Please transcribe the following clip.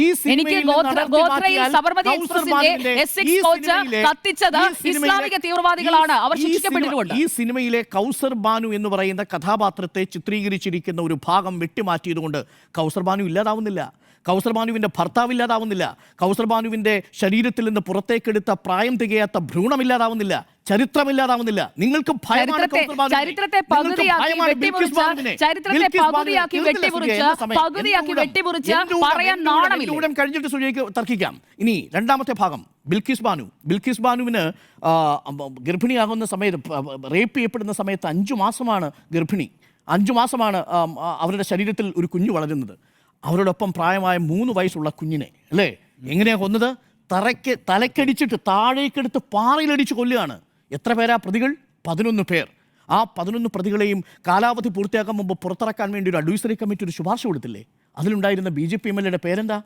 ഈ എനിക്ക് ഗോത്രയിൽ സബർമതി എക്സ്പ്രസിന്റെ എസ്6 കോച്ച് കത്തിച്ചത് ഇസ്ലാമിക തീവ്രവാദികളാണ്. അവർ ശിക്ഷിക്കപ്പെട്ടിട്ടുണ്ട്. ഈ സിനിമയിലെ കൗസർ ബാനു എന്ന് പറയുന്ന കഥാപാത്രത്തെ ചിത്രീകരിച്ചിരിക്കുന്ന ഒരു ഭാഗം വെട്ടിമാറ്റിയതുകൊണ്ട് കൗസർ ബാനു ഇല്ലാതാവുന്നില്ല. കൗസർ ബാനുവിൻ്റെ ഭർത്താവ് ഇല്ലാതാവുന്നില്ല. കൗസർ ബാനുവിൻ്റെ ശരീരത്തിൽ നിന്ന് പുറത്തേക്കെടുത്ത പ്രായം തികയാത്ത ഭ്രൂണമില്ലാതാവുന്നില്ല. ചരിത്രമില്ലാതാവുന്നില്ല. നിങ്ങൾക്ക് ചരിത്രത്തെ കഴിഞ്ഞിട്ട് സുജയ്ക്ക് തർക്കിക്കാം. ഇനി രണ്ടാമത്തെ ഭാഗം ബിൽക്കിസ് ബാനുവിന് ഗർഭിണിയാകുന്ന സമയത്ത്, റേപ്പ് ചെയ്യപ്പെടുന്ന സമയത്ത് 5 മാസമാണ് ഗർഭിണി. 5 മാസമാണ് അവരുടെ ശരീരത്തിൽ ഒരു കുഞ്ഞു വളരുന്നത്. അവരോടൊപ്പം പ്രായമായ 3 വയസ്സുള്ള കുഞ്ഞിനെ അല്ലേ എങ്ങനെയാണ് കൊന്നത്? തലക്കടിച്ചിട്ട് താഴേക്കെടുത്ത് പാറയിലടിച്ച് കൊല്ലുകയാണ്. എത്ര പേരാ പ്രതികൾ? 11 പേർ. ആ 11 പ്രതികളെയും കാലാവധി പൂർത്തിയാക്കാൻ മുമ്പ് പുറത്തിറക്കാൻ വേണ്ടി ഒരു അഡ്വൈസറി കമ്മിറ്റി ഒരു ശുപാർശ കൊടുത്തില്ലേ? അതിലുണ്ടായിരുന്ന BJP MLA യുടെ പേരെന്താ?